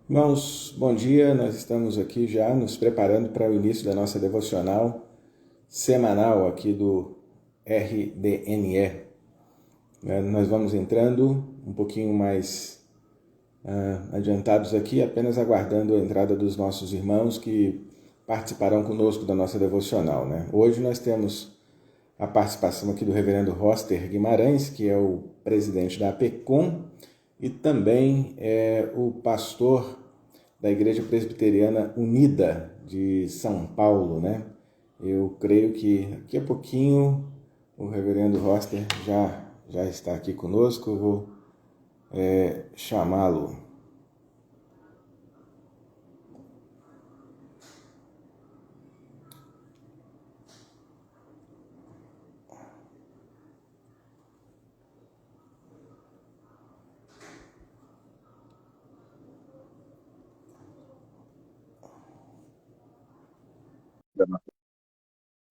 Irmãos, bom dia. Nós estamos aqui já nos preparando para o início da nossa devocional semanal aqui do RDNE. Nós vamos entrando um pouquinho mais adiantados aqui, apenas aguardando a entrada dos nossos irmãos que participarão conosco da nossa devocional. Hoje nós temos a participação aqui do reverendo Roster Guimarães, que é o presidente da APECOM, e também é o pastor da Igreja Presbiteriana Unida de São Paulo, Eu creio que daqui a pouquinho o reverendo Roster já está aqui conosco, eu vou chamá-lo. Da nossa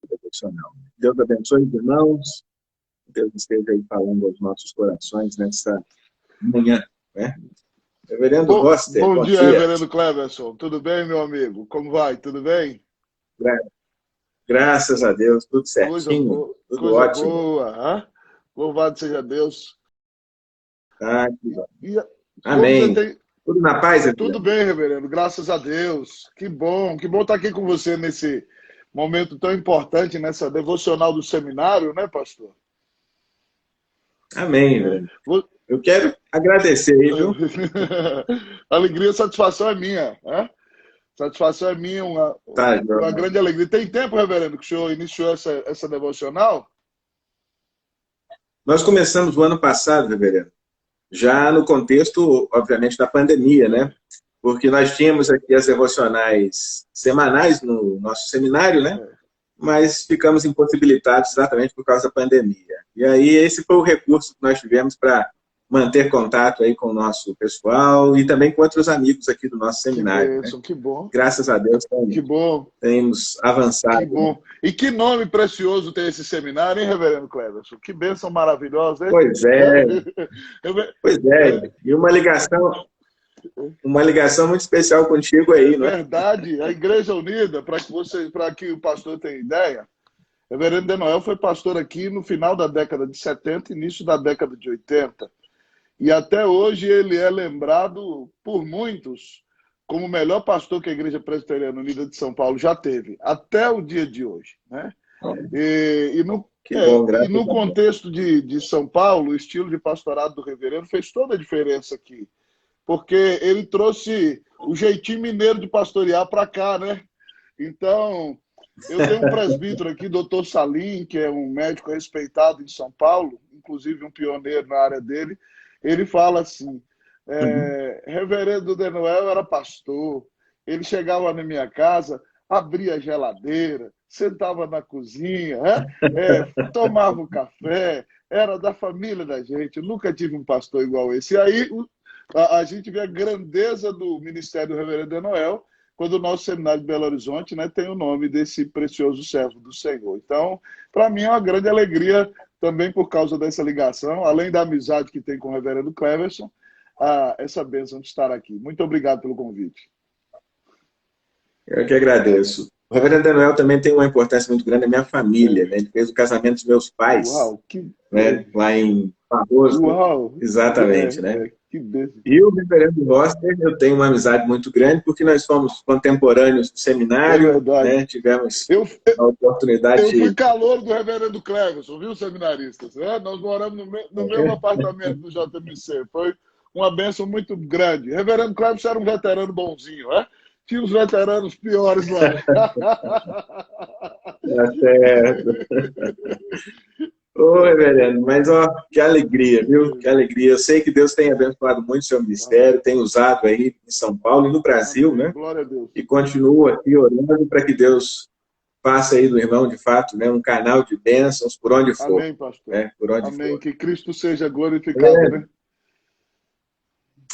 devocional. Deus abençoe os irmãos, Deus esteja aí falando aos nossos corações nessa manhã, né? Reverendo Roster, Bom bom dia, dia. reverendo Cleverson. Tudo bem, meu amigo? Como vai? Tudo bem? Graças a Deus, tudo Coisa certinho, boa, tudo coisa ótimo. boa. Hã? Louvado seja Deus. Tá, que bom. E como você Amém. tem... Tudo na paz, Tudo reverendo? bem, reverendo. Graças a Deus. Que bom estar aqui com você nesse momento tão importante, nessa devocional do seminário, né, pastor? Amém, reverendo. Eu quero agradecer aí, viu? Alegria, satisfação é minha. Hã? Satisfação é minha, Tá, uma João. grande alegria. Tem tempo, reverendo, que o senhor iniciou essa devocional? Nós começamos o ano passado, reverendo, já no contexto, obviamente, da pandemia, né? Porque nós tínhamos aqui as devocionais semanais no nosso seminário, né? Mas ficamos impossibilitados exatamente por causa da pandemia. E aí esse foi o recurso que nós tivemos para manter contato aí com o nosso pessoal e também com outros amigos aqui do nosso Que seminário, né? bênção, que bom, Graças a Deus que bom, temos que avançado, né? bom. E que nome precioso tem esse seminário, hein, reverendo Cleverson? Que bênção maravilhosa, hein? Pois é, pois é. E uma ligação muito especial contigo É aí, não é? verdade, a Igreja Unida, para que o pastor tenha ideia, o reverendo De Noel foi pastor aqui no final da década de 70, início da década de 80. E até hoje ele é lembrado por muitos como o melhor pastor que a Igreja Presbiteriana Unida de São Paulo já teve, até o dia de hoje, né? E no, Que bom, e graças no a Deus. contexto de São Paulo, o estilo de pastorado do reverendo fez toda a diferença aqui, porque ele trouxe o jeitinho mineiro de pastorear para cá, né? Então, eu tenho um presbítero aqui, doutor Salim, que é um médico respeitado em São Paulo, inclusive um pioneiro na área dele. Ele fala assim: reverendo De Noel era pastor, ele chegava na minha casa, abria a geladeira, sentava na cozinha, tomava o café, era da família da gente. Eu nunca tive um pastor igual esse. E aí a gente vê a grandeza do ministério do reverendo De Noel, quando o nosso seminário de Belo Horizonte, né, tem o nome desse precioso servo do Senhor. Então, para mim é uma grande alegria também por causa dessa ligação, além da amizade que tem com o reverendo Cleverson, essa bênção de estar aqui. Muito obrigado pelo convite. Eu que agradeço. O reverendo Daniel também tem uma importância muito grande na minha família, né? Ele fez o casamento dos meus pais, Uau, que... né? Lá em Barroso. Uau! Exatamente, né? Que bênção. E o reverendo Roster, eu tenho uma amizade muito grande, porque nós fomos contemporâneos do É seminário, verdade. né? Tivemos Eu a oportunidade fui de... calouro do reverendo Cleverson, viu, seminaristas? Nós moramos no mesmo apartamento do JMC. Foi uma bênção muito grande. Reverendo Cleverson era um veterano bonzinho, né? Tinha uns veteranos piores lá. Tá certo. Ô, reverendo, mas ó, que alegria, viu? Que alegria. Eu sei que Deus tem abençoado muito o seu ministério, tem usado aí em São Paulo e no Brasil, Amém. né? Glória a Deus. E continua aqui orando para que Deus faça aí do irmão, de fato, né, um canal de bênçãos por onde for. Amém, pastor. Né, por onde Amém. for. Que Cristo seja glorificado, né?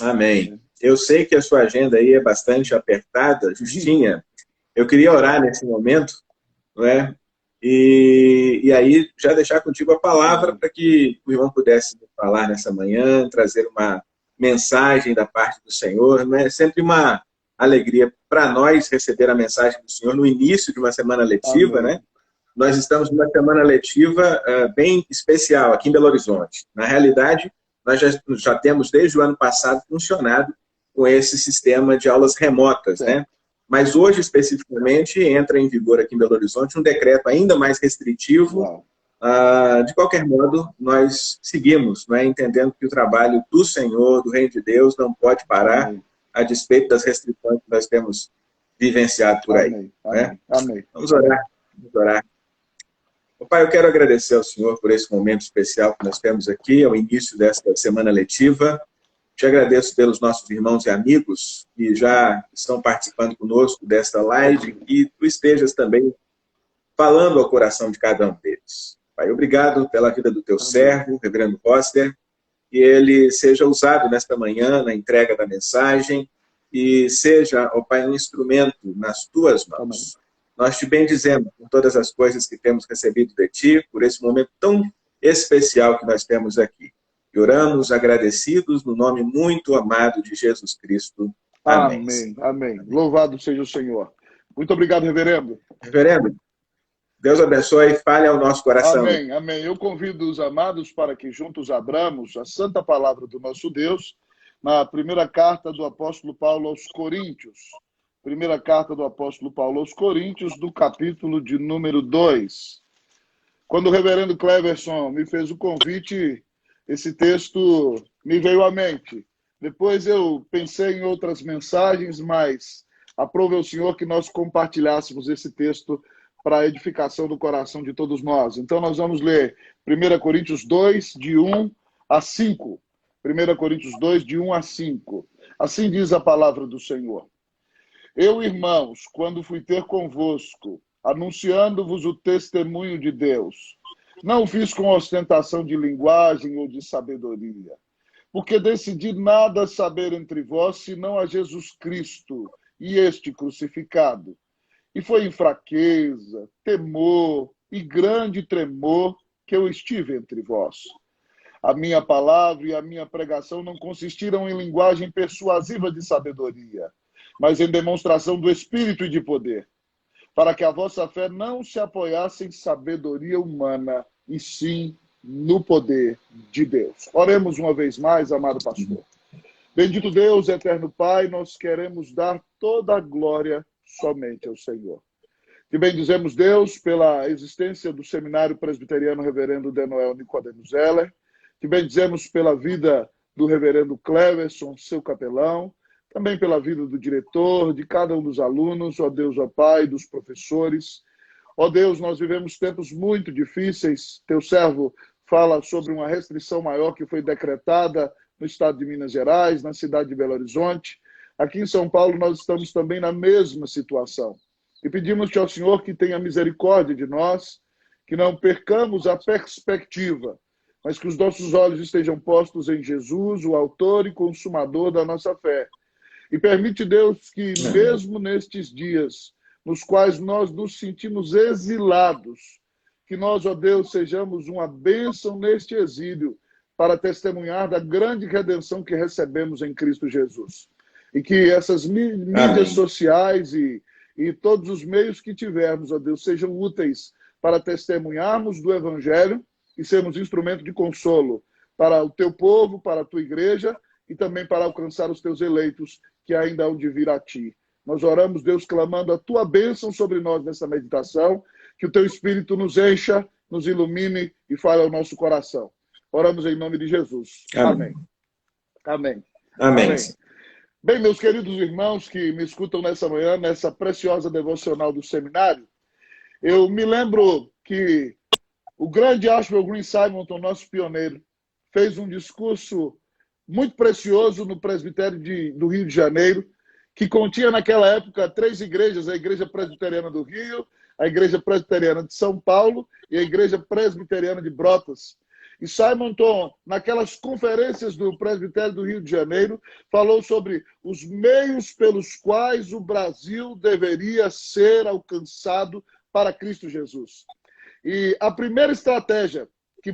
Amém. Eu sei que a sua agenda aí é bastante apertada, justinha. Eu queria orar nesse momento, não é? E aí já deixar contigo a palavra para que o irmão pudesse falar nessa manhã, trazer uma mensagem da parte do Senhor. É sempre uma alegria para nós receber a mensagem do Senhor no início de uma semana letiva, Amém. né? Nós estamos numa semana letiva bem especial aqui em Belo Horizonte. Na realidade, nós já temos desde o ano passado funcionado com esse sistema de aulas remotas, né? Mas hoje, especificamente, entra em vigor aqui em Belo Horizonte um decreto ainda mais restritivo. De qualquer modo, nós seguimos, né, entendendo que o trabalho do Senhor, do Reino de Deus, não pode parar. Amém. A despeito das restrições que nós temos vivenciado por aí. Amém. Né? Amém. Vamos orar. Vamos orar. Pai, eu quero agradecer ao Senhor por esse momento especial que nós temos aqui, ao início desta semana letiva. Te agradeço pelos nossos irmãos e amigos que já estão participando conosco desta live e tu estejas também falando ao coração de cada um deles. Pai, obrigado pela vida do teu servo, reverendo Foster, que ele seja usado nesta manhã na entrega da mensagem e seja, ó Pai, um instrumento nas tuas mãos. Amém. Nós te bendizemos por todas as coisas que temos recebido de ti, por esse momento tão especial que nós temos aqui. E oramos agradecidos no nome muito amado de Jesus Cristo. Amém. Amém. Amém. Louvado seja o Senhor. Muito obrigado, reverendo. Reverendo, Deus abençoe e fale ao nosso coração. Amém, amém. Eu convido os amados para que juntos abramos a santa palavra do nosso Deus na primeira carta do apóstolo Paulo aos Coríntios. Primeira carta do apóstolo Paulo aos Coríntios, do capítulo de número 2. Quando o reverendo Cleverson me fez o convite, esse texto me veio à mente. Depois eu pensei em outras mensagens, mas aprove ao Senhor que nós compartilhássemos esse texto para a edificação do coração de todos nós. Então nós vamos ler 1 Coríntios 2, de 1 a 5. 1 Coríntios 2, de 1 a 5. Assim diz a palavra do Senhor. Eu, irmãos, quando fui ter convosco, anunciando-vos o testemunho de Deus, não fiz com ostentação de linguagem ou de sabedoria, porque decidi nada saber entre vós, senão a Jesus Cristo e este crucificado. E foi em fraqueza, temor e grande tremor que eu estive entre vós. A minha palavra e a minha pregação não consistiram em linguagem persuasiva de sabedoria, mas em demonstração do Espírito e de poder, para que a vossa fé não se apoiasse em sabedoria humana, e sim no poder de Deus. Oremos uma vez mais, amado pastor. Bendito Deus, eterno Pai, nós queremos dar toda a glória somente ao Senhor. Te bendizemos, Deus, pela existência do Seminário Presbiteriano Reverendo Denoel Nicodemo Zeller. Te bendizemos pela vida do Reverendo Cleverson, seu capelão. Também pela vida do diretor, de cada um dos alunos, ó Deus, ó Pai, dos professores. Ó Deus, nós vivemos tempos muito difíceis. Teu servo fala sobre uma restrição maior que foi decretada no estado de Minas Gerais, na cidade de Belo Horizonte. Aqui em São Paulo nós estamos também na mesma situação. E pedimos-te ao Senhor que tenha misericórdia de nós, que não percamos a perspectiva, mas que os nossos olhos estejam postos em Jesus, o autor e consumador da nossa fé. E permite, Deus, que mesmo nestes dias, nos quais nós nos sentimos exilados, que nós, ó Deus, sejamos uma bênção neste exílio, para testemunhar da grande redenção que recebemos em Cristo Jesus. E que essas mídias sociais e todos os meios que tivermos, ó Deus, sejam úteis para testemunharmos do Evangelho e sermos instrumento de consolo para o teu povo, para a tua igreja e também para alcançar os teus eleitos que ainda hão de vir a ti. Nós oramos, Deus, clamando a tua bênção sobre nós nessa meditação, que o teu Espírito nos encha, nos ilumine e fale ao nosso coração. Oramos em nome de Jesus. Amém. Amém. Amém. Amém. Bem, meus queridos irmãos que me escutam nessa manhã, nessa preciosa devocional do seminário, eu me lembro que o grande Ashwell Green Simonton, nosso pioneiro, fez um discurso muito precioso no presbitério do Rio de Janeiro, que continha naquela época 3 igrejas, a Igreja Presbiteriana do Rio, a Igreja Presbiteriana de São Paulo e a Igreja Presbiteriana de Brotas. E Simonton, naquelas conferências do Presbitério do Rio de Janeiro, falou sobre os meios pelos quais o Brasil deveria ser alcançado para Cristo Jesus. E a primeira estratégia que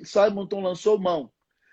Simonton lançou mão,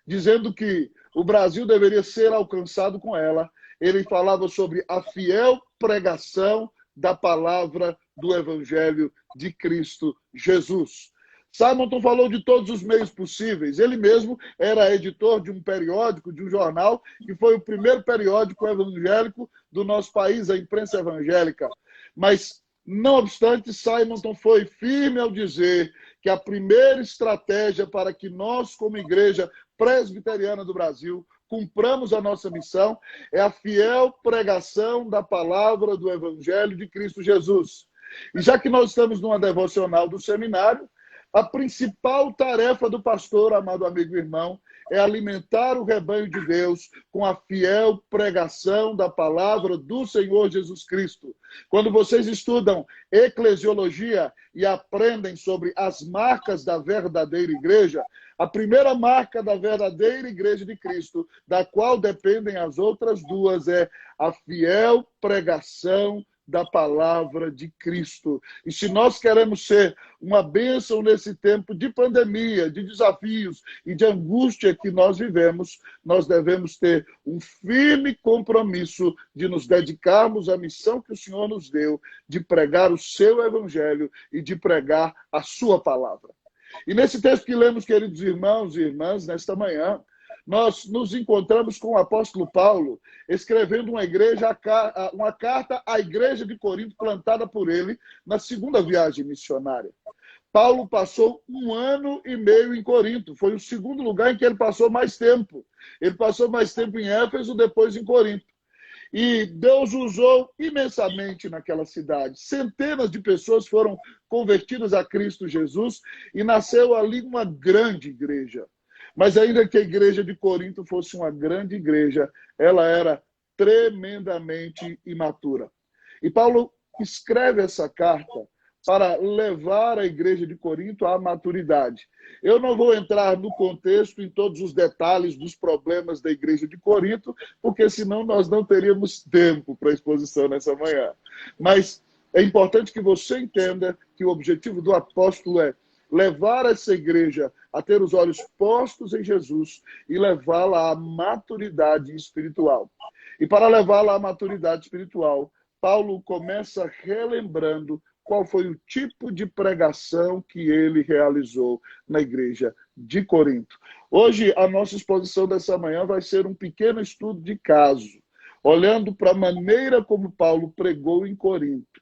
dizendo que o Brasil deveria ser alcançado com ela. Ele falava sobre a fiel pregação da palavra do Evangelho de Cristo Jesus. Simonton falou de todos os meios possíveis. Ele mesmo era editor de um periódico, de um jornal, que foi o primeiro periódico evangélico do nosso país, a imprensa evangélica. Mas, não obstante, Simonton foi firme ao dizer que a primeira estratégia para que nós, como igreja presbiteriana do Brasil, cumpramos a nossa missão é a fiel pregação da palavra do Evangelho de Cristo Jesus. E já que nós estamos numa devocional do seminário, a principal tarefa do pastor, amado amigo e irmão, é alimentar o rebanho de Deus com a fiel pregação da palavra do Senhor Jesus Cristo. Quando vocês estudam eclesiologia e aprendem sobre as marcas da verdadeira igreja, a primeira marca da verdadeira igreja de Cristo, da qual dependem as outras duas, é a fiel pregação da palavra de Cristo. E se nós queremos ser uma bênção nesse tempo de pandemia, de desafios e de angústia que nós vivemos, nós devemos ter um firme compromisso de nos dedicarmos à missão que o Senhor nos deu, de pregar o seu evangelho e de pregar a sua palavra. E nesse texto que lemos, queridos irmãos e irmãs, nesta manhã, nós nos encontramos com o apóstolo Paulo, escrevendo uma carta à igreja de Corinto, plantada por ele na segunda viagem missionária. Paulo passou 1 ano e meio em Corinto. Foi o segundo lugar em que ele passou mais tempo. Ele passou mais tempo em Éfeso, depois em Corinto. E Deus usou imensamente naquela cidade. Centenas de pessoas foram convertidas a Cristo Jesus e nasceu ali uma grande igreja. Mas ainda que a igreja de Corinto fosse uma grande igreja, ela era tremendamente imatura. E Paulo escreve essa carta para levar a igreja de Corinto à maturidade. Eu não vou entrar no contexto, em todos os detalhes dos problemas da igreja de Corinto, porque senão nós não teríamos tempo para a exposição nessa manhã. Mas é importante que você entenda que o objetivo do apóstolo é levar essa igreja a ter os olhos postos em Jesus e levá-la à maturidade espiritual. E para levá-la à maturidade espiritual, Paulo começa relembrando qual foi o tipo de pregação que ele realizou na igreja de Corinto. Hoje, a nossa exposição dessa manhã vai ser um pequeno estudo de caso, olhando para a maneira como Paulo pregou em Corinto.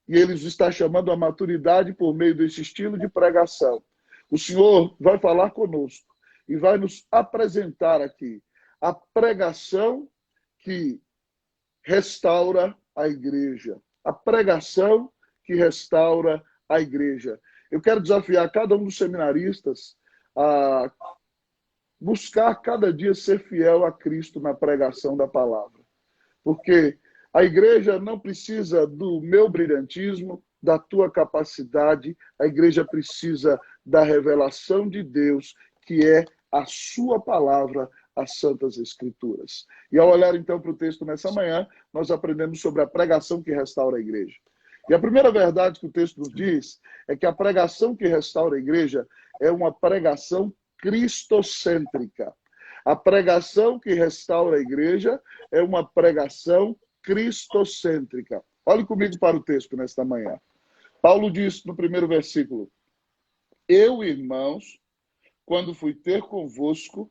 E ele está chamando a maturidade por meio desse estilo de pregação. O Senhor vai falar conosco e vai nos apresentar aqui a pregação que restaura a igreja. A pregação que restaura a igreja. Eu quero desafiar cada um dos seminaristas a buscar cada dia ser fiel a Cristo na pregação da palavra. Porque a igreja não precisa do meu brilhantismo, da tua capacidade. A igreja precisa da revelação de Deus, que é a sua palavra, as Santas Escrituras. E ao olhar então para o texto nessa manhã, nós aprendemos sobre a pregação que restaura a igreja. E a primeira verdade que o texto nos diz é que a pregação que restaura a igreja é uma pregação cristocêntrica. A pregação que restaura a igreja é uma pregação cristocêntrica. Olhe comigo para o texto nesta manhã. Paulo diz no primeiro versículo: eu, irmãos, quando fui ter convosco,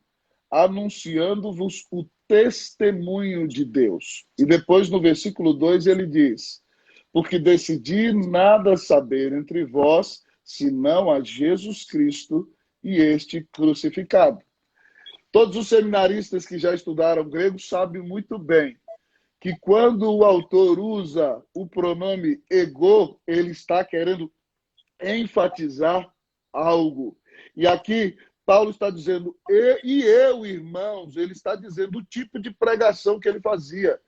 anunciando-vos o testemunho de Deus. E depois no versículo 2 ele diz: porque decidi nada saber entre vós, senão a Jesus Cristo e este crucificado. Todos os seminaristas que já estudaram grego sabem muito bem que quando o autor usa o pronome ego, ele está querendo enfatizar algo. E aqui Paulo está dizendo, e eu, irmãos, ele está dizendo o tipo de pregação que ele fazia.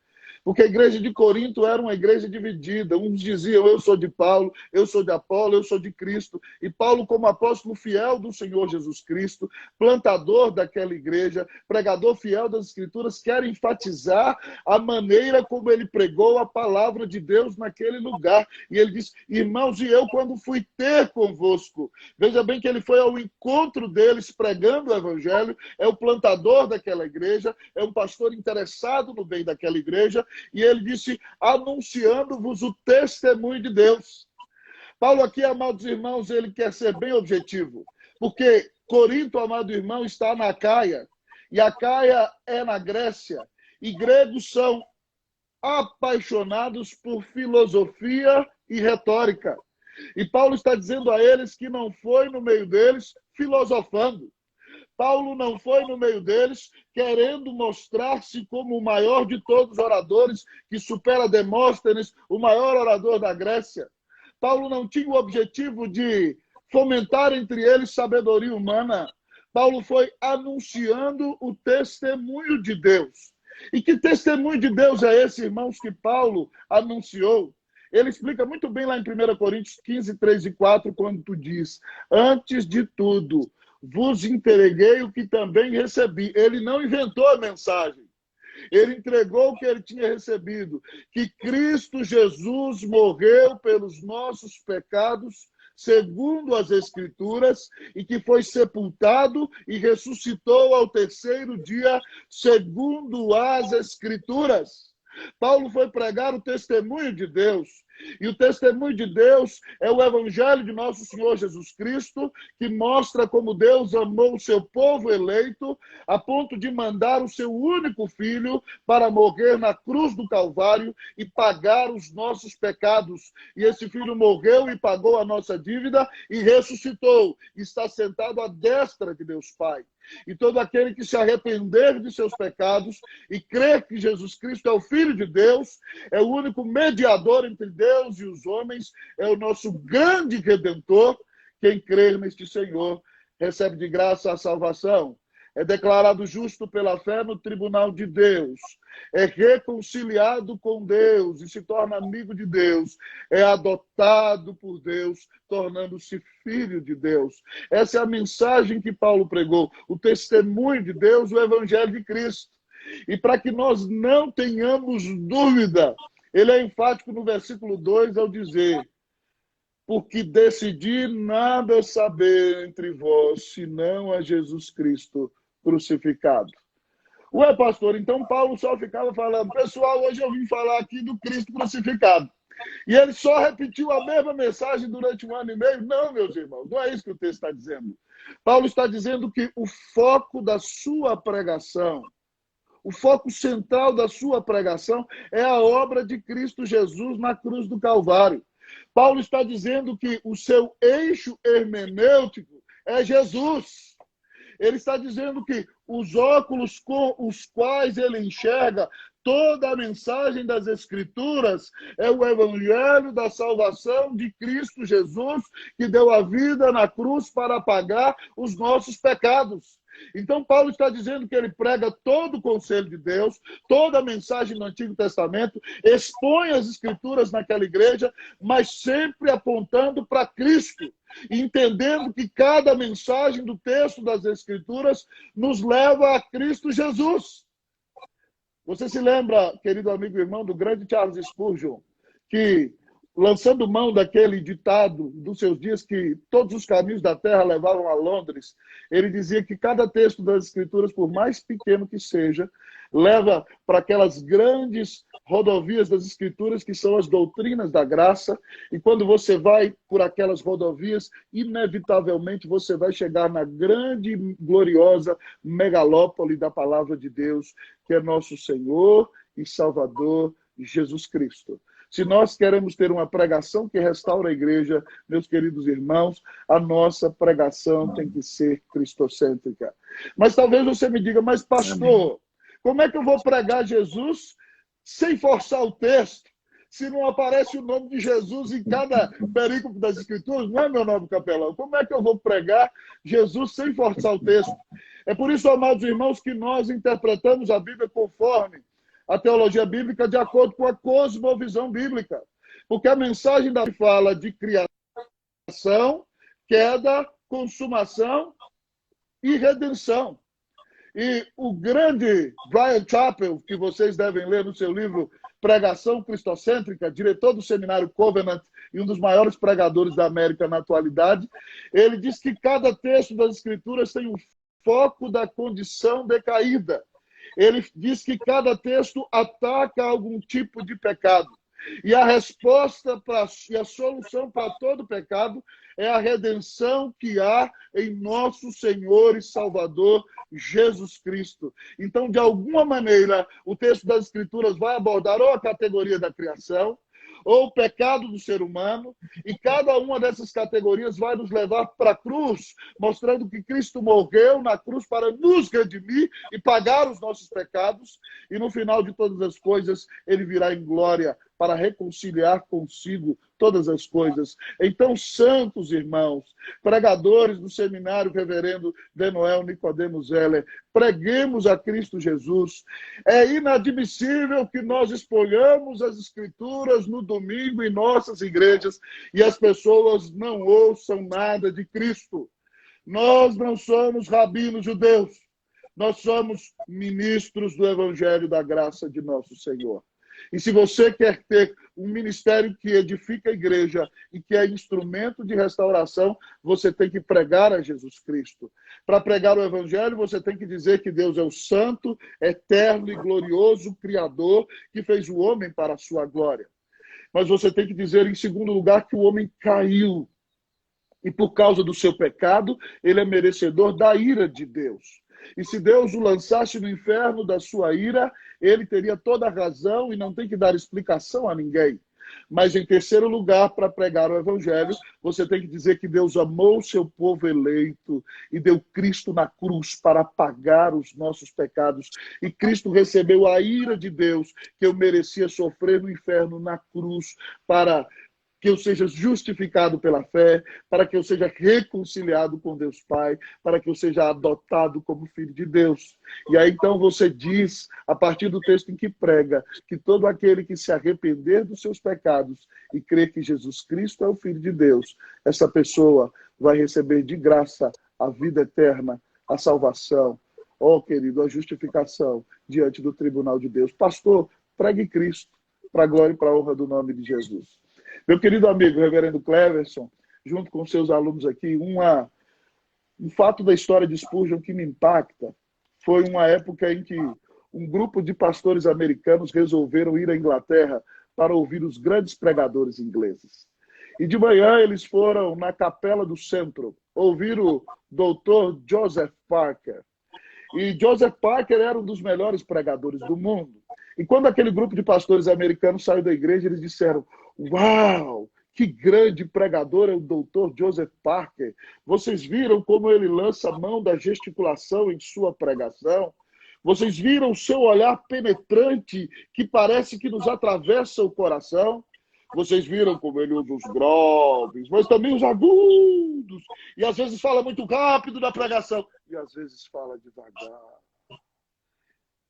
Porque a igreja de Corinto era uma igreja dividida. Uns diziam, eu sou de Paulo, eu sou de Apolo, eu sou de Cristo. E Paulo, como apóstolo fiel do Senhor Jesus Cristo, plantador daquela igreja, pregador fiel das Escrituras, quer enfatizar a maneira como ele pregou a palavra de Deus naquele lugar. E ele diz, irmãos, e eu quando fui ter convosco. Veja bem que ele foi ao encontro deles pregando o evangelho, é o plantador daquela igreja, é um pastor interessado no bem daquela igreja, e ele disse, anunciando-vos o testemunho de Deus. Paulo aqui, amados irmãos, ele quer ser bem objetivo, porque Corinto, amado irmão, está na Acaia, e a Acaia é na Grécia, e gregos são apaixonados por filosofia e retórica. E Paulo está dizendo a eles que não foi no meio deles filosofando. Paulo não foi no meio deles querendo mostrar-se como o maior de todos os oradores, que supera Demóstenes, o maior orador da Grécia. Paulo não tinha o objetivo de fomentar entre eles sabedoria humana. Paulo foi anunciando o testemunho de Deus. E que testemunho de Deus é esse, irmãos, que Paulo anunciou? Ele explica muito bem lá em 1 Coríntios 15, 3 e 4, quando tu diz, antes de tudo, vos entreguei o que também recebi. Ele não inventou a mensagem. Ele entregou o que ele tinha recebido. Que Cristo Jesus morreu pelos nossos pecados, segundo as Escrituras, e que foi sepultado e ressuscitou ao terceiro dia, segundo as Escrituras. Paulo foi pregar o testemunho de Deus. E o testemunho de Deus é o evangelho de nosso Senhor Jesus Cristo, que mostra como Deus amou o seu povo eleito, a ponto de mandar o seu único filho para morrer na cruz do Calvário e pagar os nossos pecados. E esse filho morreu e pagou a nossa dívida e ressuscitou. Está sentado à destra de Deus Pai. E todo aquele que se arrepender de seus pecados e crer que Jesus Cristo é o Filho de Deus, é o único mediador entre Deus e os homens, é o nosso grande Redentor, quem crer neste Senhor recebe de graça a salvação. É declarado justo pela fé no tribunal de Deus, é reconciliado com Deus e se torna amigo de Deus, é adotado por Deus, tornando-se filho de Deus. Essa é a mensagem que Paulo pregou, o testemunho de Deus, o evangelho de Cristo. E para que nós não tenhamos dúvida, ele é enfático no versículo 2 ao dizer, porque decidi nada saber entre vós, senão a Jesus Cristo crucificado. Ué, pastor, então Paulo só ficava falando, pessoal, hoje eu vim falar aqui do Cristo crucificado. E ele só repetiu a mesma mensagem durante 1 ano e meio? Não, meus irmãos, não é isso que o texto está dizendo. Paulo está dizendo que o foco da sua pregação, o foco central da sua pregação é a obra de Cristo Jesus na cruz do Calvário. Paulo está dizendo que o seu eixo hermenêutico é Jesus. Ele está dizendo que os óculos com os quais ele enxerga toda a mensagem das Escrituras é o evangelho da salvação de Cristo Jesus, que deu a vida na cruz para pagar os nossos pecados. Então, Paulo está dizendo que ele prega todo o conselho de Deus, toda a mensagem do Antigo Testamento, expõe as Escrituras naquela igreja, mas sempre apontando para Cristo, entendendo que cada mensagem do texto das Escrituras nos leva a Cristo Jesus. Você se lembra, querido amigo e irmão, do grande Charles Spurgeon, que, lançando mão daquele ditado dos seus dias que todos os caminhos da terra levavam a Londres, ele dizia que cada texto das Escrituras, por mais pequeno que seja, leva para aquelas grandes rodovias das Escrituras que são as doutrinas da graça, e quando você vai por aquelas rodovias, inevitavelmente você vai chegar na grande, gloriosa megalópole da palavra de Deus, que é nosso Senhor e Salvador Jesus Cristo. Se nós queremos ter uma pregação que restaura a igreja, meus queridos irmãos, a nossa pregação tem que ser cristocêntrica. Mas talvez você me diga, mas pastor, como é que eu vou pregar Jesus sem forçar o texto? Se não aparece o nome de Jesus em cada perícope das Escrituras, não é, meu nobre capelão? Como é que eu vou pregar Jesus sem forçar o texto? É por isso, amados irmãos, que nós interpretamos a Bíblia conforme a teologia bíblica de acordo com a cosmovisão bíblica. Porque a mensagem da fala de criação, queda, consumação e redenção. E o grande Bryan Chapell, que vocês devem ler no seu livro Pregação Cristocêntrica, diretor do seminário Covenant e um dos maiores pregadores da América na atualidade, ele diz que cada texto das Escrituras tem um foco da condição decaída. Ele diz que cada texto ataca algum tipo de pecado. E a resposta e a solução para todo pecado é a redenção que há em nosso Senhor e Salvador Jesus Cristo. Então, de alguma maneira, o texto das Escrituras vai abordar ou a categoria da criação, ou o pecado do ser humano, e cada uma dessas categorias vai nos levar para a cruz, mostrando que Cristo morreu na cruz para nos redimir e pagar os nossos pecados, e no final de todas as coisas, ele virá em glória para reconciliar consigo todas as coisas. Então, santos irmãos, pregadores do seminário Reverendo Benoel Nicodemo Zeller, preguemos a Cristo Jesus. É inadmissível que nós exponhamos as Escrituras no domingo em nossas igrejas e as pessoas não ouçam nada de Cristo. Nós não somos rabinos judeus, nós somos ministros do Evangelho da graça de nosso Senhor. E se você quer ter um ministério que edifica a igreja e que é instrumento de restauração, você tem que pregar a Jesus Cristo. Para pregar o Evangelho, você tem que dizer que Deus é o santo, eterno e glorioso Criador que fez o homem para a sua glória. Mas você tem que dizer, em segundo lugar, que o homem caiu. E por causa do seu pecado, ele é merecedor da ira de Deus. E se Deus o lançasse no inferno da sua ira, ele teria toda a razão e não tem que dar explicação a ninguém. Mas, em terceiro lugar, para pregar o Evangelho, você tem que dizer que Deus amou o seu povo eleito e deu Cristo na cruz para pagar os nossos pecados. E Cristo recebeu a ira de Deus, que eu merecia sofrer no inferno na cruz, para que eu seja justificado pela fé, para que eu seja reconciliado com Deus Pai, para que eu seja adotado como filho de Deus. E aí então você diz, a partir do texto em que prega, que todo aquele que se arrepender dos seus pecados e crer que Jesus Cristo é o Filho de Deus, essa pessoa vai receber de graça a vida eterna, a salvação, querido, a justificação diante do tribunal de Deus. Pastor, pregue Cristo, para a glória e para a honra do nome de Jesus. Meu querido amigo, reverendo Cleverson, junto com seus alunos aqui, um fato da história de Spurgeon que me impacta foi uma época em que um grupo de pastores americanos resolveram ir à Inglaterra para ouvir os grandes pregadores ingleses. E de manhã eles foram na capela do centro ouvir o Dr. Joseph Parker. E Joseph Parker era um dos melhores pregadores do mundo. E quando aquele grupo de pastores americanos saiu da igreja, eles disseram: "Uau, que grande pregador é o Dr. Joseph Parker! Vocês viram como ele lança a mão da gesticulação em sua pregação? Vocês viram o seu olhar penetrante que parece que nos atravessa o coração? Vocês viram como ele usa os graves, mas também os agudos. E às vezes fala muito rápido na pregação e às vezes fala devagar."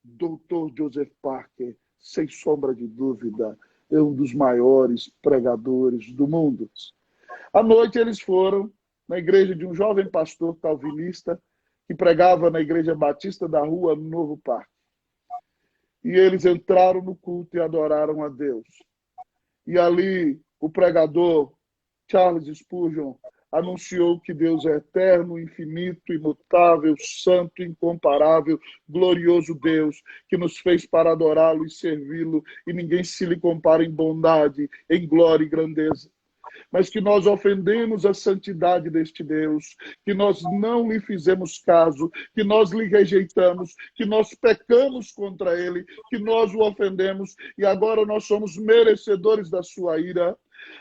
Dr. Joseph Parker, sem sombra de dúvida, é um dos maiores pregadores do mundo. À noite eles foram na igreja de um jovem pastor calvinista que pregava na igreja batista da rua Novo Parque. E eles entraram no culto e adoraram a Deus. E ali o pregador Charles Spurgeon anunciou que Deus é eterno, infinito, imutável, santo, incomparável, glorioso Deus, que nos fez para adorá-lo e servi-lo, e ninguém se lhe compara em bondade, em glória e grandeza. Mas que nós ofendemos a santidade deste Deus, que nós não lhe fizemos caso, que nós lhe rejeitamos, que nós pecamos contra ele, que nós o ofendemos, e agora nós somos merecedores da sua ira.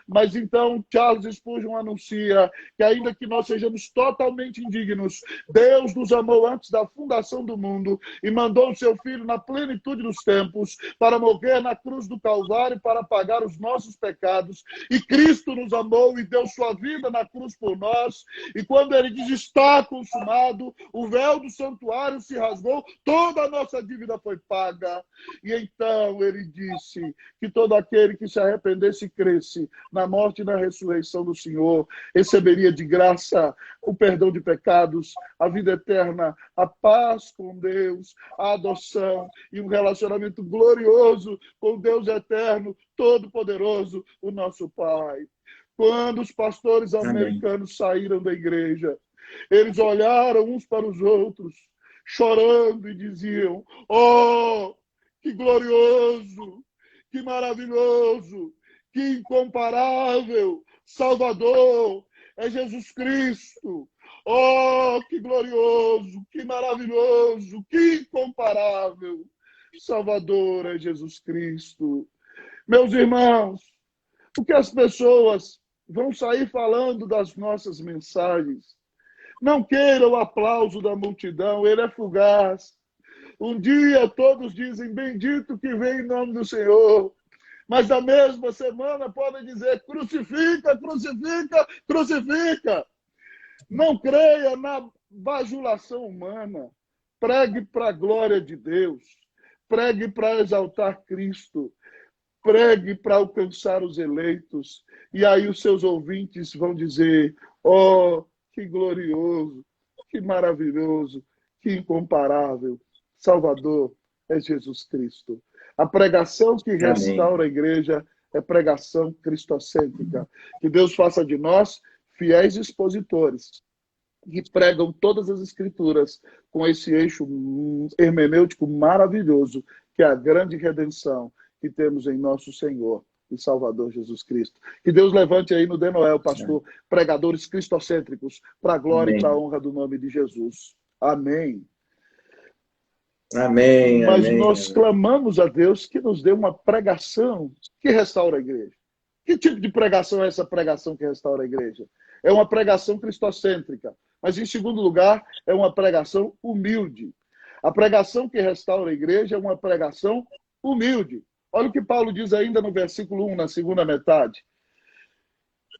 Mas então Charles Spurgeon anuncia que ainda que nós sejamos totalmente indignos, Deus nos amou antes da fundação do mundo e mandou o seu Filho na plenitude dos tempos para morrer na cruz do Calvário para pagar os nossos pecados. E Cristo nos amou e deu sua vida na cruz por nós. E quando ele diz está consumado, o véu do santuário se rasgou, toda a nossa dívida foi paga. E então ele disse que todo aquele que se arrependesse e cresce na morte e na ressurreição do Senhor receberia de graça o perdão de pecados, a vida eterna, a paz com Deus, a adoção e um relacionamento glorioso com Deus eterno, todo-poderoso, o nosso Pai. Quando os pastores americanos saíram da igreja, eles olharam uns para os outros, chorando e diziam: oh, que glorioso, que maravilhoso, que incomparável Salvador é Jesus Cristo. Oh, que glorioso, que maravilhoso, que incomparável Salvador é Jesus Cristo. Meus irmãos, o que as pessoas vão sair falando das nossas mensagens? Não queiram o aplauso da multidão, ele é fugaz. Um dia todos dizem, bendito que vem em nome do Senhor. Mas na mesma semana podem dizer, crucifica, crucifica, crucifica. Não creia na bajulação humana. Pregue para a glória de Deus. Pregue para exaltar Cristo. Pregue para alcançar os eleitos. E aí os seus ouvintes vão dizer, oh, que glorioso, que maravilhoso, que incomparável Salvador é Jesus Cristo. A pregação que restaura a igreja é pregação cristocêntrica. Que Deus faça de nós fiéis expositores que pregam todas as escrituras com esse eixo hermenêutico maravilhoso, que é a grande redenção que temos em nosso Senhor e Salvador Jesus Cristo. Que Deus levante aí no De Noel, pastor, pregadores cristocêntricos para a glória e para a honra do nome de Jesus. Amém. Amém. Mas amém, nós clamamos a Deus que nos dê uma pregação que restaura a igreja. Que tipo de pregação é essa pregação que restaura a igreja? É uma pregação cristocêntrica. Mas, em segundo lugar, é uma pregação humilde. A pregação que restaura a igreja é uma pregação humilde. Olha o que Paulo diz ainda no versículo 1, na segunda metade.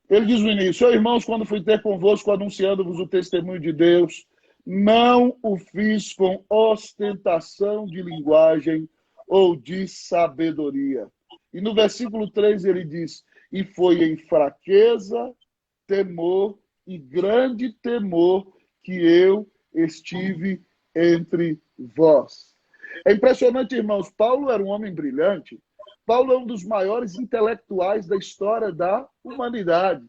Ele diz no início, irmãos, quando fui ter convosco anunciando-vos o testemunho de Deus, não o fiz com ostentação de linguagem ou de sabedoria. E no versículo 3 ele diz, e foi em fraqueza, temor e grande temor que eu estive entre vós. É impressionante, irmãos. Paulo era um homem brilhante. Paulo é um dos maiores intelectuais da história da humanidade.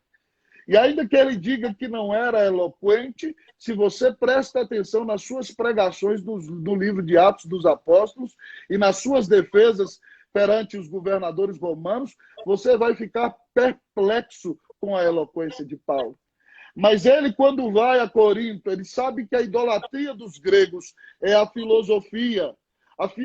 E ainda que ele diga que não era eloquente, se você presta atenção nas suas pregações no livro de Atos dos Apóstolos e nas suas defesas perante os governadores romanos, você vai ficar perplexo com a eloquência de Paulo. Mas ele, quando vai a Corinto, ele sabe que a idolatria dos gregos é a filosofia,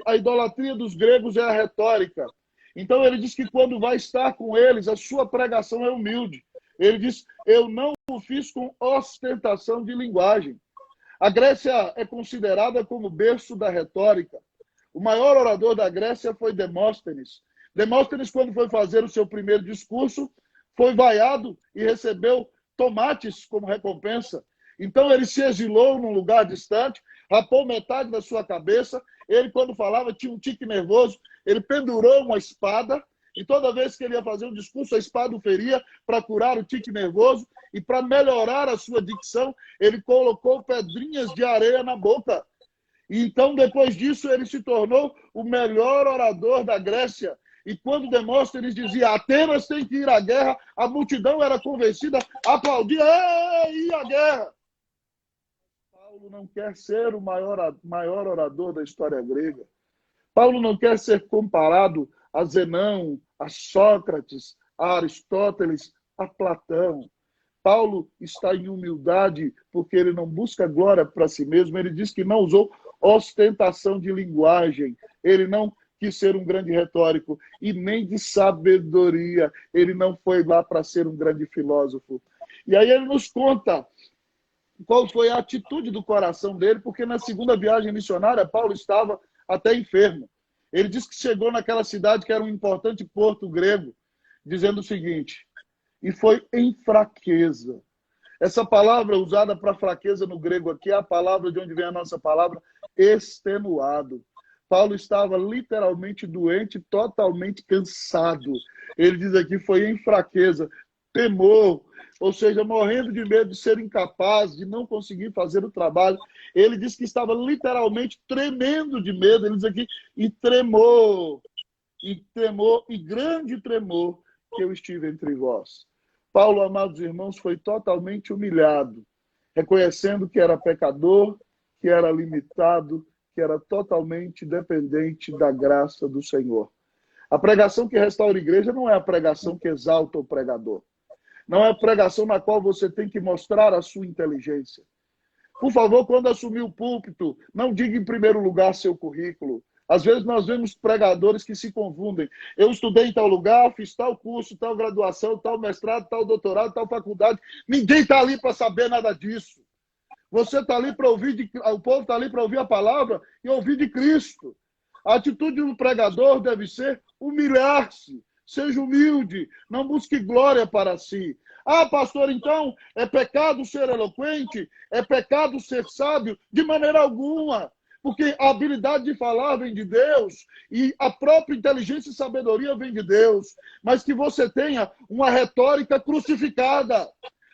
a idolatria dos gregos é a retórica. Então ele diz que quando vai estar com eles, a sua pregação é humilde. Ele diz, eu não o fiz com ostentação de linguagem. A Grécia é considerada como berço da retórica. O maior orador da Grécia foi Demóstenes. Demóstenes, quando foi fazer o seu primeiro discurso, foi vaiado e recebeu tomates como recompensa. Então ele se exilou num lugar distante, rapou metade da sua cabeça. Ele, quando falava, tinha um tique nervoso. Ele pendurou uma espada e toda vez que ele ia fazer um discurso, a espada o feria para curar o tique nervoso. E para melhorar a sua dicção, ele colocou pedrinhas de areia na boca. E então, depois disso, ele se tornou o melhor orador da Grécia. E quando Demóstenes dizia Atenas tem que ir à guerra, a multidão era convencida, aplaudia, e a guerra. Paulo não quer ser o maior orador da história grega. Paulo não quer ser comparado a Zenão, a Sócrates, a Aristóteles, a Platão. Paulo está em humildade porque ele não busca glória para si mesmo. Ele diz que não usou ostentação de linguagem. Ele não quis ser um grande retórico, e nem de sabedoria. Ele não foi lá para ser um grande filósofo. E aí ele nos conta qual foi a atitude do coração dele, porque na segunda viagem missionária, Paulo estava até enfermo. Ele diz que chegou naquela cidade que era um importante porto grego, dizendo o seguinte: e foi em fraqueza. Essa palavra usada para fraqueza no grego aqui é a palavra de onde vem a nossa palavra extenuado. Paulo estava literalmente doente, totalmente cansado. Ele diz aqui, foi em fraqueza, temor, ou seja, morrendo de medo de ser incapaz, de não conseguir fazer o trabalho. Ele diz que estava literalmente tremendo de medo. Ele diz aqui, e tremor, e grande tremor que eu estive entre vós. Paulo, amados irmãos, foi totalmente humilhado, reconhecendo que era pecador, que era limitado, que era totalmente dependente da graça do Senhor. A pregação que restaura a igreja não é a pregação que exalta o pregador. Não é a pregação na qual você tem que mostrar a sua inteligência. Por favor, quando assumir o púlpito, não diga em primeiro lugar seu currículo. Às vezes nós vemos pregadores que se confundem. Eu estudei em tal lugar, fiz tal curso, tal graduação, tal mestrado, tal doutorado, tal faculdade. Ninguém está ali para saber nada disso. Você está ali para ouvir, o povo está ali para ouvir a palavra e ouvir de Cristo. A atitude do pregador deve ser humilhar-se. Seja humilde, não busque glória para si. Ah, pastor, então é pecado ser eloquente? É pecado ser sábio? De maneira alguma. Porque a habilidade de falar vem de Deus e a própria inteligência e sabedoria vem de Deus. Mas que você tenha uma retórica crucificada,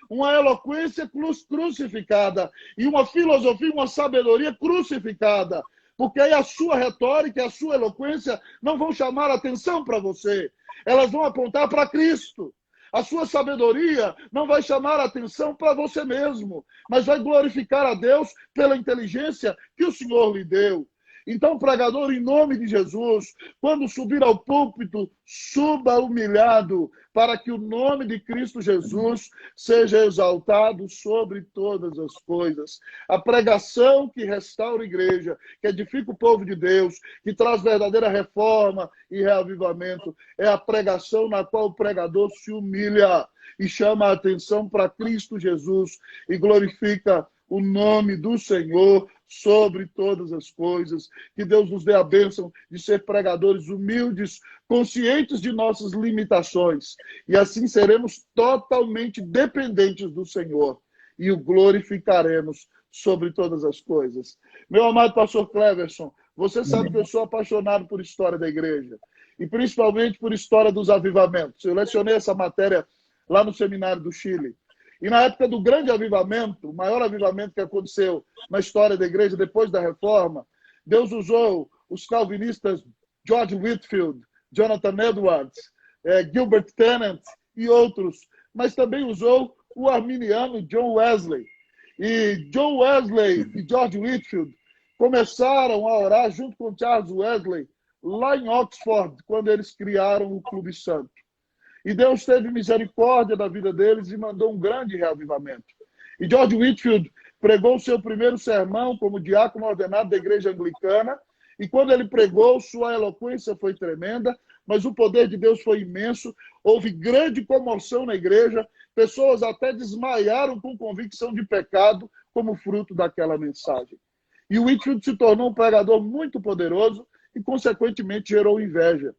uma eloquência crucificada e uma filosofia, uma sabedoria crucificada. Porque aí a sua retórica e a sua eloquência não vão chamar atenção para você. Elas vão apontar para Cristo. A sua sabedoria não vai chamar a atenção para você mesmo, mas vai glorificar a Deus pela inteligência que o Senhor lhe deu. Então, pregador, em nome de Jesus, quando subir ao púlpito, suba humilhado, para que o nome de Cristo Jesus seja exaltado sobre todas as coisas. A pregação que restaura a igreja, que edifica o povo de Deus, que traz verdadeira reforma e reavivamento, é a pregação na qual o pregador se humilha e chama a atenção para Cristo Jesus e glorifica o nome do Senhor sobre todas as coisas. Que Deus nos dê a bênção de ser pregadores humildes, conscientes de nossas limitações. E assim seremos totalmente dependentes do Senhor e o glorificaremos sobre todas as coisas. Meu amado pastor Cleverson, você sabe que eu sou apaixonado por história da igreja e principalmente por história dos avivamentos. Eu lecionei essa matéria lá no seminário do Chile. E na época do grande avivamento, o maior avivamento que aconteceu na história da igreja depois da reforma, Deus usou os calvinistas George Whitefield, Jonathan Edwards, Gilbert Tennant e outros, mas também usou o arminiano John Wesley. E John Wesley e George Whitefield começaram a orar junto com Charles Wesley lá em Oxford, quando eles criaram o Clube Santo. E Deus teve misericórdia da vida deles e mandou um grande reavivamento. E George Whitefield pregou o seu primeiro sermão como diácono ordenado da igreja anglicana. E quando ele pregou, sua eloquência foi tremenda, mas o poder de Deus foi imenso. Houve grande comoção na igreja. Pessoas até desmaiaram com convicção de pecado como fruto daquela mensagem. E Whitefield se tornou um pregador muito poderoso e, consequentemente, gerou inveja.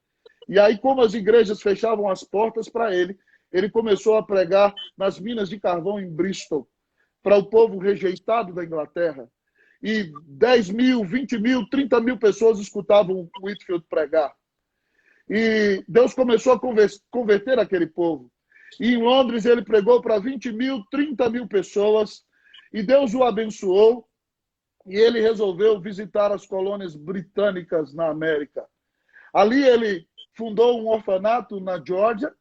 E aí, como as igrejas fechavam as portas para ele, ele começou a pregar nas minas de carvão em Bristol, para o povo rejeitado da Inglaterra. E 10 mil, 20 mil, 30 mil pessoas escutavam o Whitefield pregar. E Deus começou a converter aquele povo. E em Londres ele pregou para 20 mil, 30 mil pessoas. E Deus o abençoou. E ele resolveu visitar as colônias britânicas na América. Ali ele fundou um orfanato na Geórgia,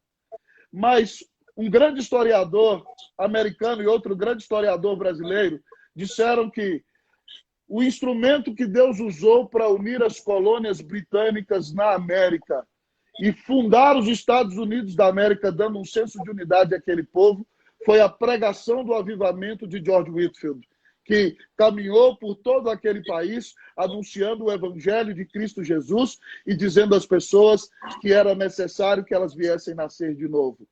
mas um grande historiador americano e outro grande historiador brasileiro disseram que o instrumento que Deus usou para unir as colônias britânicas na América e fundar os Estados Unidos da América, dando um senso de unidade àquele povo, foi a pregação do avivamento de George Whitefield, que caminhou por todo aquele país, anunciando o evangelho de Cristo Jesus e dizendo às pessoas que era necessário que elas viessem nascer de novo.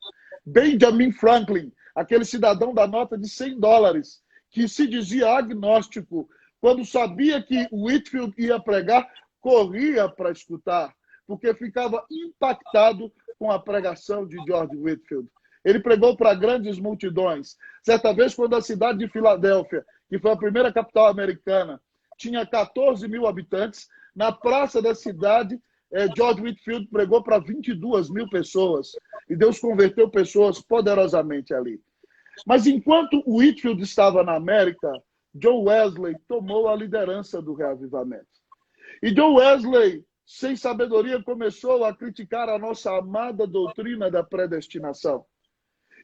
Benjamin Franklin, aquele cidadão da nota de $100, que se dizia agnóstico, quando sabia que Whitefield ia pregar, corria para escutar, porque ficava impactado com a pregação de George Whitefield. Ele pregou para grandes multidões. Certa vez, quando a cidade de Filadélfia, que foi a primeira capital americana, tinha 14 mil habitantes, na praça da cidade, George Whitefield pregou para 22 mil pessoas. E Deus converteu pessoas poderosamente ali. Mas enquanto Whitefield estava na América, John Wesley tomou a liderança do reavivamento. E John Wesley, sem sabedoria, começou a criticar a nossa amada doutrina da predestinação.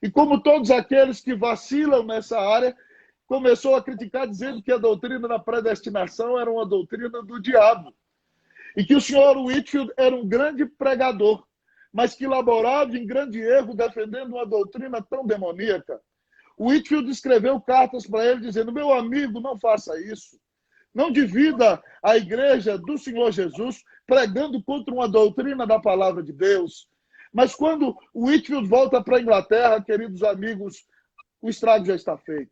E como todos aqueles que vacilam nessa área, começou a criticar dizendo que a doutrina da predestinação era uma doutrina do diabo. E que o senhor Whitefield era um grande pregador, mas que laborava em grande erro defendendo uma doutrina tão demoníaca. Whitefield escreveu cartas para ele dizendo: meu amigo, não faça isso. Não divida a igreja do Senhor Jesus pregando contra uma doutrina da palavra de Deus. Mas quando o Whitefield volta para a Inglaterra, queridos amigos, o estrago já está feito.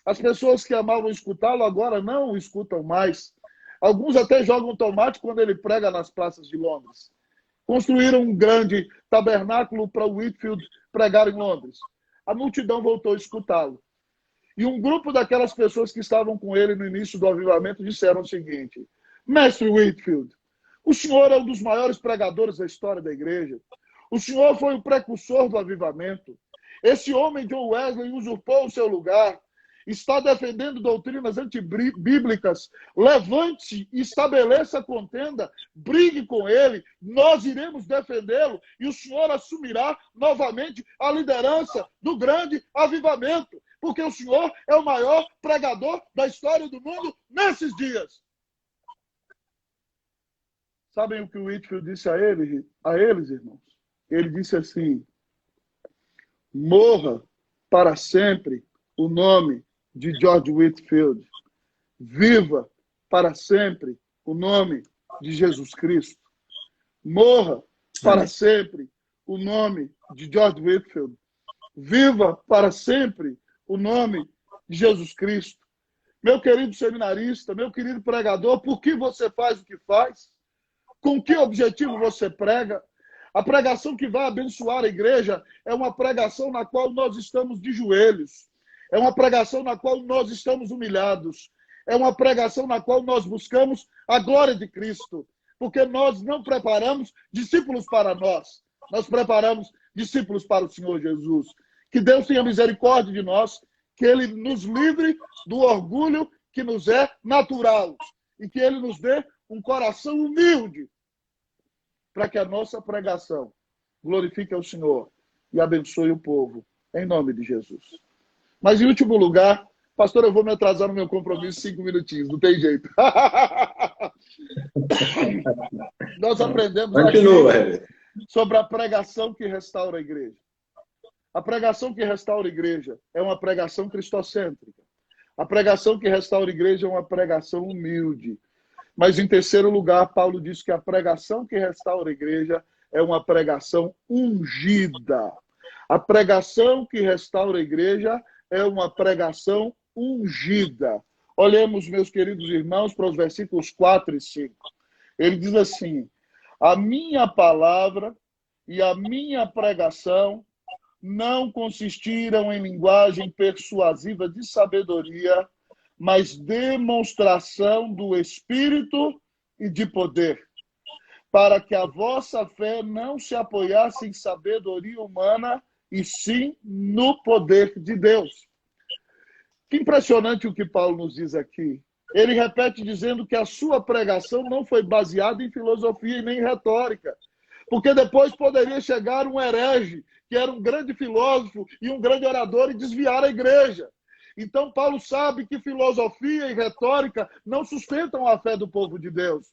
As pessoas que amavam escutá-lo agora não o escutam mais. Alguns até jogam tomate quando ele prega nas praças de Londres. Construíram um grande tabernáculo para o Whitefield pregar em Londres. A multidão voltou a escutá-lo. E um grupo daquelas pessoas que estavam com ele no início do avivamento disseram o seguinte: Mestre Whitefield, o senhor é um dos maiores pregadores da história da igreja. O senhor foi o precursor do avivamento. Esse homem, John Wesley, usurpou o seu lugar. Está defendendo doutrinas antibíblicas. Levante-se e estabeleça contenda. Brigue com ele. Nós iremos defendê-lo. E o senhor assumirá novamente a liderança do grande avivamento. Porque o senhor é o maior pregador da história do mundo nesses dias. Sabem o que o Whitefield disse a eles, irmãos? Ele disse assim: morra para sempre o nome de George Whitefield. Viva para sempre o nome de Jesus Cristo. Morra para sempre o nome de George Whitefield. Viva para sempre o nome de Jesus Cristo. Meu querido seminarista, meu querido pregador, por que você faz o que faz? Com que objetivo você prega? A pregação que vai abençoar a igreja é uma pregação na qual nós estamos de joelhos. É uma pregação na qual nós estamos humilhados. É uma pregação na qual nós buscamos a glória de Cristo. Porque nós não preparamos discípulos para nós. Nós preparamos discípulos para o Senhor Jesus. Que Deus tenha misericórdia de nós. Que Ele nos livre do orgulho que nos é natural. E que Ele nos dê um coração humilde para que a nossa pregação glorifique ao Senhor e abençoe o povo, em nome de Jesus. Mas, em último lugar, pastor, eu vou me atrasar no meu compromisso 5 minutinhos, não tem jeito. Nós aprendemos sobre a pregação que restaura a igreja. A pregação que restaura a igreja é uma pregação cristocêntrica. A pregação que restaura a igreja é uma pregação humilde. Mas, em terceiro lugar, Paulo diz que a pregação que restaura a igreja é uma pregação ungida. A pregação que restaura a igreja é uma pregação ungida. Olhemos, meus queridos irmãos, para os versículos 4 e 5. Ele diz assim: a minha palavra e a minha pregação não consistiram em linguagem persuasiva de sabedoria, mas demonstração do Espírito e de poder, para que a vossa fé não se apoiasse em sabedoria humana, e sim no poder de Deus. Que impressionante o que Paulo nos diz aqui. Ele repete dizendo que a sua pregação não foi baseada em filosofia e nem em retórica, porque depois poderia chegar um herege, que era um grande filósofo e um grande orador, e desviar a igreja. Então, Paulo sabe que filosofia e retórica não sustentam a fé do povo de Deus.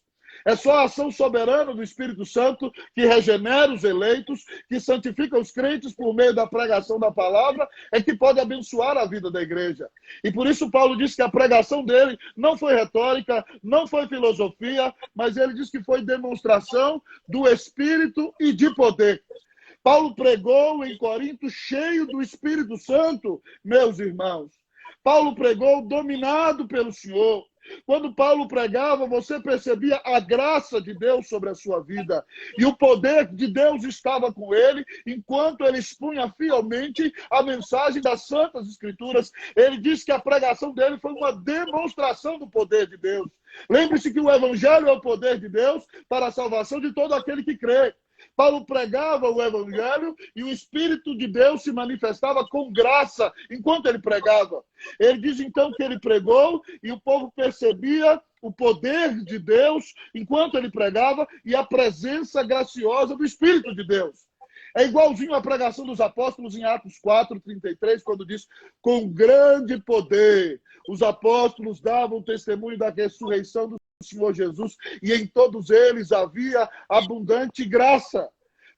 É só a ação soberana do Espírito Santo que regenera os eleitos, que santifica os crentes por meio da pregação da palavra, é que pode abençoar a vida da igreja. E por isso Paulo diz que a pregação dele não foi retórica, não foi filosofia, mas ele diz que foi demonstração do Espírito e de poder. Paulo pregou em Corinto cheio do Espírito Santo, meus irmãos. Paulo pregou dominado pelo Senhor. Quando Paulo pregava, você percebia a graça de Deus sobre a sua vida. E o poder de Deus estava com ele, enquanto ele expunha fielmente a mensagem das Santas Escrituras. Ele disse que a pregação dele foi uma demonstração do poder de Deus. Lembre-se que o Evangelho é o poder de Deus para a salvação de todo aquele que crê. Paulo pregava o Evangelho e o Espírito de Deus se manifestava com graça enquanto ele pregava. Ele diz então que ele pregou e o povo percebia o poder de Deus enquanto ele pregava e a presença graciosa do Espírito de Deus. É igualzinho à pregação dos apóstolos em Atos 4:33, quando diz: com grande poder os apóstolos davam testemunho da ressurreição do Senhor Jesus, e em todos eles havia abundante graça.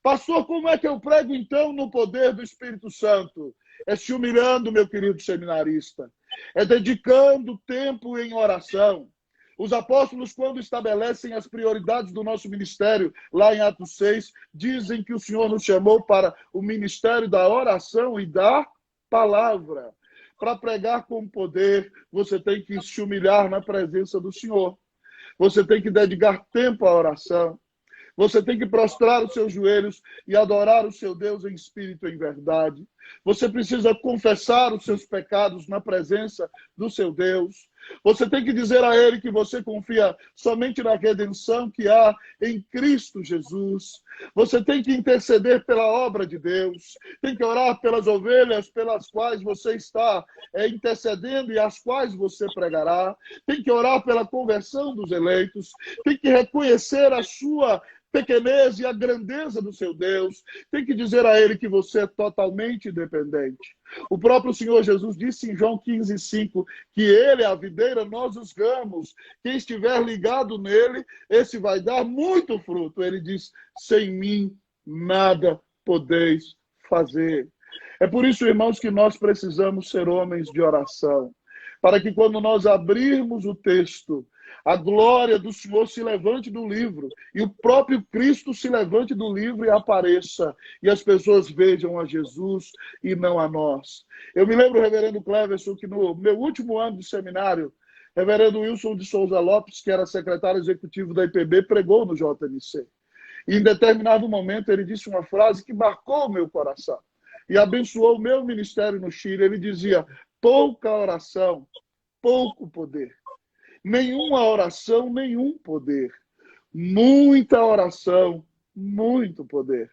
Pastor, como é que eu prego então no poder do Espírito Santo? É se humilhando, meu querido seminarista. É dedicando tempo em oração. Os apóstolos, quando estabelecem as prioridades do nosso ministério, lá em Atos 6, dizem que o Senhor nos chamou para o ministério da oração e da palavra. Para pregar com poder, você tem que se humilhar na presença do Senhor. Você tem que dedicar tempo à oração. Você tem que prostrar os seus joelhos e adorar o seu Deus em espírito e em verdade. Você precisa confessar os seus pecados na presença do seu Deus. Você tem que dizer a Ele que você confia somente na redenção que há em Cristo Jesus. Você tem que interceder pela obra de Deus. Tem que orar pelas ovelhas pelas quais você está intercedendo e as quais você pregará. Tem que orar pela conversão dos eleitos. Tem que reconhecer a sua pequenez e a grandeza do seu Deus. Tem que dizer a Ele que você é totalmente dependente. O próprio Senhor Jesus disse em João 15:5 que Ele é a videira, nós os ramos. Quem estiver ligado nele, esse vai dar muito fruto. Ele diz: sem mim nada podeis fazer. É por isso, irmãos, que nós precisamos ser homens de oração. Para que quando nós abrirmos o texto, a glória do Senhor se levante do livro e o próprio Cristo se levante do livro e apareça, e as pessoas vejam a Jesus e não a nós. Eu me lembro, reverendo Cleverson, que no meu último ano de seminário, reverendo Wilson de Souza Lopes, que era secretário executivo da IPB, pregou no JMC. E em determinado momento ele disse uma frase que marcou o meu coração e abençoou o meu ministério no Chile. Ele dizia: pouca oração, pouco poder. Nenhuma oração, nenhum poder. Muita oração, muito poder.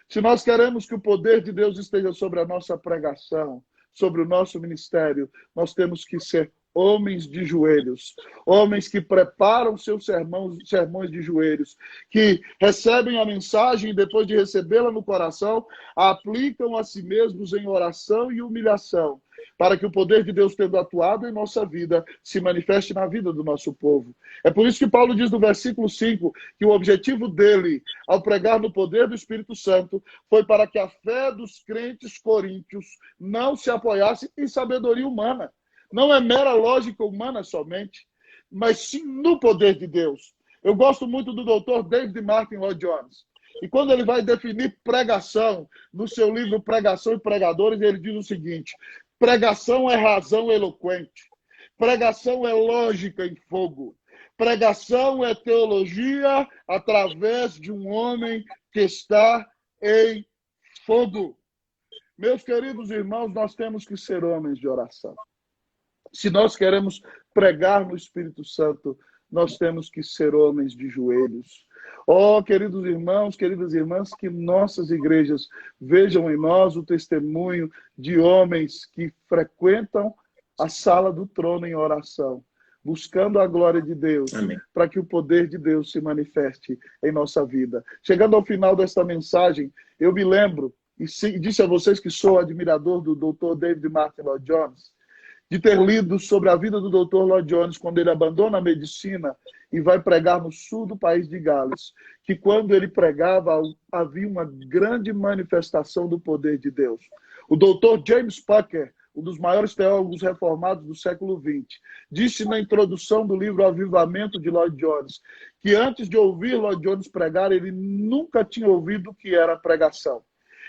Se nós queremos que o poder de Deus esteja sobre a nossa pregação, sobre o nosso ministério, nós temos que ser homens de joelhos, homens que preparam seus sermões de joelhos, que recebem a mensagem e depois de recebê-la no coração, a aplicam a si mesmos em oração e humilhação, para que o poder de Deus, tendo atuado em nossa vida, se manifeste na vida do nosso povo. É por isso que Paulo diz no versículo 5 que o objetivo dele, ao pregar no poder do Espírito Santo, foi para que a fé dos crentes coríntios não se apoiasse em sabedoria humana. Não é mera lógica humana somente, mas sim no poder de Deus. Eu gosto muito do Dr. David Martin Lloyd Jones. E quando ele vai definir pregação, no seu livro Pregação e Pregadores, ele diz o seguinte: pregação é razão eloquente. Pregação é lógica em fogo. Pregação é teologia através de um homem que está em fogo. Meus queridos irmãos, nós temos que ser homens de oração. Se nós queremos pregar no Espírito Santo, nós temos que ser homens de joelhos. Oh, queridos irmãos, queridas irmãs, que nossas igrejas vejam em nós o testemunho de homens que frequentam a sala do trono em oração, buscando a glória de Deus, para que o poder de Deus se manifeste em nossa vida. Chegando ao final desta mensagem, eu me lembro, e disse a vocês que sou admirador do Dr. David Martin Lloyd Jones, de ter lido sobre a vida do Dr. Lloyd Jones quando ele abandona a medicina e vai pregar no sul do país de Gales, que quando ele pregava havia uma grande manifestação do poder de Deus. O Dr. James Packer, um dos maiores teólogos reformados do século XX, disse na introdução do livro Avivamento de Lloyd Jones que antes de ouvir Lloyd Jones pregar, ele nunca tinha ouvido o que era pregação.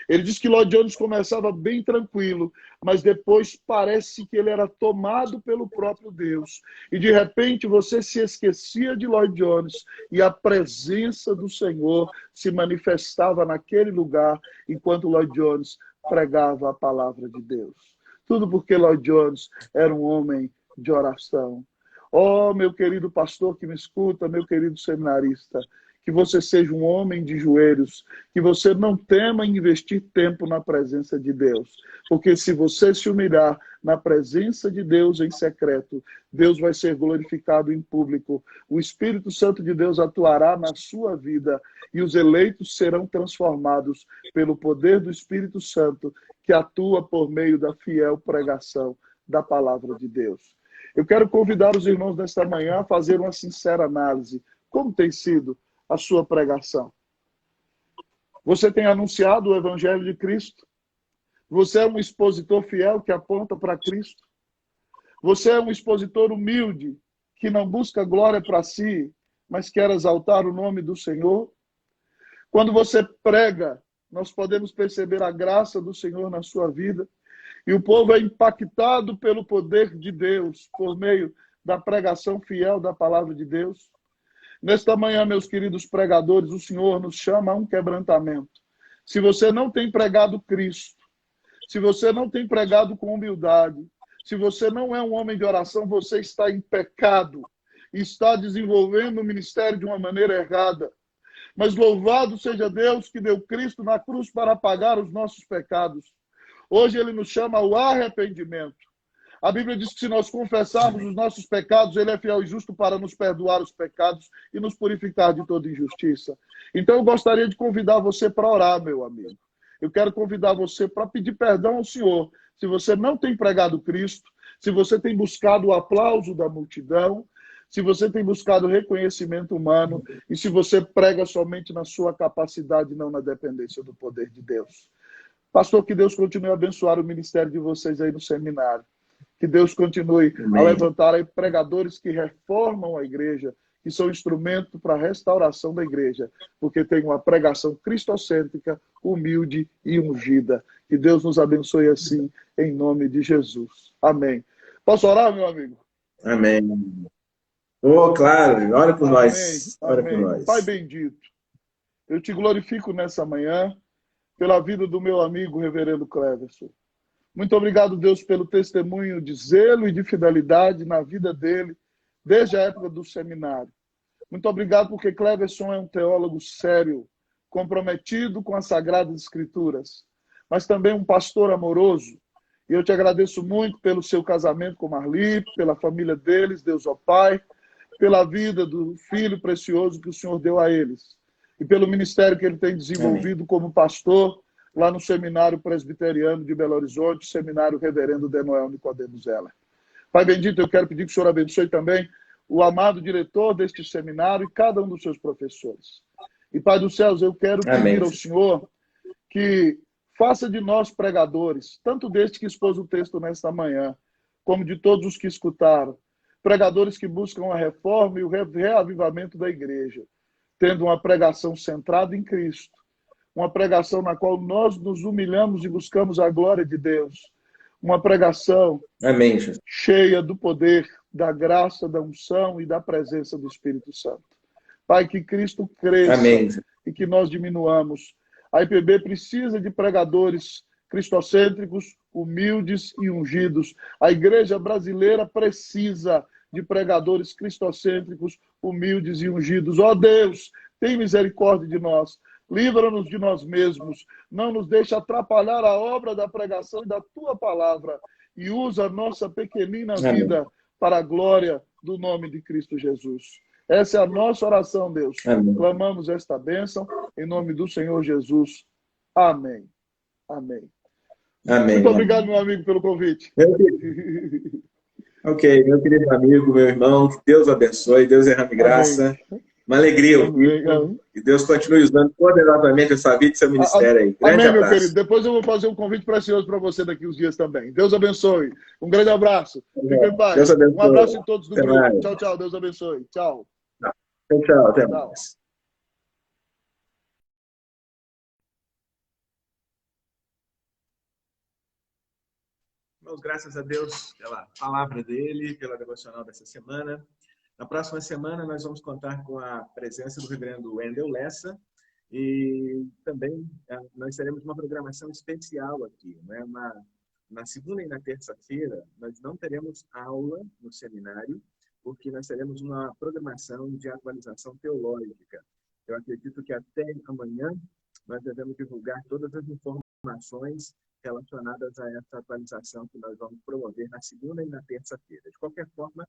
Ele disse que Lloyd Jones começava bem tranquilo, mas depois parece que ele era tomado pelo próprio Deus. E de repente você se esquecia de Lloyd Jones e a presença do Senhor se manifestava naquele lugar enquanto Lloyd Jones pregava a palavra de Deus. Tudo porque Lloyd Jones era um homem de oração. Oh, meu querido pastor que me escuta, meu querido seminarista, que você seja um homem de joelhos, que você não tema investir tempo na presença de Deus. Porque se você se humilhar na presença de Deus em secreto, Deus vai ser glorificado em público. O Espírito Santo de Deus atuará na sua vida e os eleitos serão transformados pelo poder do Espírito Santo que atua por meio da fiel pregação da palavra de Deus. Eu quero convidar os irmãos nesta manhã a fazer uma sincera análise. Como tem sido a sua pregação? Você tem anunciado o Evangelho de Cristo? Você é um expositor fiel que aponta para Cristo? Você é um expositor humilde que não busca glória para si, mas quer exaltar o nome do Senhor? Quando você prega, nós podemos perceber a graça do Senhor na sua vida e o povo é impactado pelo poder de Deus por meio da pregação fiel da palavra de Deus. Nesta manhã, meus queridos pregadores, o Senhor nos chama a um quebrantamento. Se você não tem pregado Cristo, se você não tem pregado com humildade, se você não é um homem de oração, você está em pecado e está desenvolvendo o ministério de uma maneira errada. Mas louvado seja Deus que deu Cristo na cruz para pagar os nossos pecados. Hoje ele nos chama ao arrependimento. A Bíblia diz que se nós confessarmos os nossos pecados, ele é fiel e justo para nos perdoar os pecados e nos purificar de toda injustiça. Então eu gostaria de convidar você para orar, meu amigo. Eu quero convidar você para pedir perdão ao Senhor. Se você não tem pregado Cristo, se você tem buscado o aplauso da multidão, se você tem buscado reconhecimento humano e se você prega somente na sua capacidade, não na dependência do poder de Deus. Pastor, que Deus continue a abençoar o ministério de vocês aí no seminário. Que Deus continue a levantar aí pregadores que reformam a igreja, que são instrumento para a restauração da igreja, porque tem uma pregação cristocêntrica, humilde e ungida. Que Deus nos abençoe assim, em nome de Jesus. Amém. Posso orar, meu amigo? Amém. Oh, claro, ora por Amém. nós. Ora por nós. Pai bendito, eu te glorifico nessa manhã pela vida do meu amigo, reverendo Cleverson. Muito obrigado, Deus, pelo testemunho de zelo e de fidelidade na vida dele, desde a época do seminário. Muito obrigado porque Cleverson é um teólogo sério, comprometido com as Sagradas Escrituras, mas também um pastor amoroso. E eu te agradeço muito pelo seu casamento com Marli, pela família deles, Deus ó Pai, pela vida do filho precioso que o Senhor deu a eles. E pelo ministério que ele tem desenvolvido como pastor lá no Seminário Presbiteriano de Belo Horizonte, Seminário Reverendo Denoel Nicodemo Zeller. Pai bendito, eu quero pedir que o Senhor abençoe também o amado diretor deste seminário e cada um dos seus professores. E, Pai dos céus, eu quero pedir ao Senhor que faça de nós pregadores, tanto deste que expôs o texto nesta manhã, como de todos os que escutaram, pregadores que buscam a reforma e o reavivamento da igreja, tendo uma pregação centrada em Cristo, uma pregação na qual nós nos humilhamos e buscamos a glória de Deus. Uma pregação cheia do poder, da graça, da unção e da presença do Espírito Santo. Pai, que Cristo cresça e que nós diminuamos. A IPB precisa de pregadores cristocêntricos, humildes e ungidos. A igreja brasileira precisa de pregadores cristocêntricos, humildes e ungidos. Ó Deus, tem misericórdia de nós. Livra-nos de nós mesmos, não nos deixe atrapalhar a obra da pregação e da Tua palavra e usa a nossa pequenina vida para a glória do nome de Cristo Jesus. Essa é a nossa oração, Deus. Clamamos esta bênção em nome do Senhor Jesus. Amém. Amém. Amém. Muito obrigado, meu amigo, pelo convite. Ok, meu querido amigo, meu irmão, que Deus abençoe, Deus derrame graça. Uma alegria ouvir. Que Deus continue usando poderosamente a sua vida e seu ministério aí. Grande Amém, meu abraço. querido. Depois eu vou fazer um convite precioso para você daqui uns dias também. Deus abençoe. Um grande abraço. Fique em paz. Deus abençoe. Um abraço em todos do Até grupo. mais. Tchau, tchau. Deus abençoe. Tchau. Tchau, tchau. Até Tchau. mais. Irmãos, graças a Deus pela palavra dele, pela devocional dessa semana. Na próxima semana, nós vamos contar com a presença do reverendo Wendel Lessa e também nós teremos uma programação especial aqui. Né? Na segunda e na terça-feira, nós não teremos aula no seminário, porque nós teremos uma programação de atualização teológica. Eu acredito que até amanhã nós devemos divulgar todas as informações relacionadas a essa atualização que nós vamos promover na segunda e na terça-feira. De qualquer forma,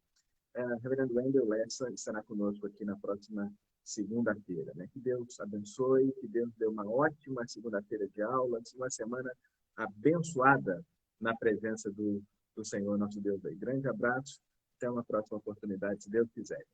Reverendo Wendel Lessa estará conosco aqui na próxima segunda-feira. Né? Que Deus abençoe, que Deus dê uma ótima segunda-feira de aulas, uma semana abençoada na presença do Senhor, nosso Deus. Aí. Grande abraço, até uma próxima oportunidade, se Deus quiser.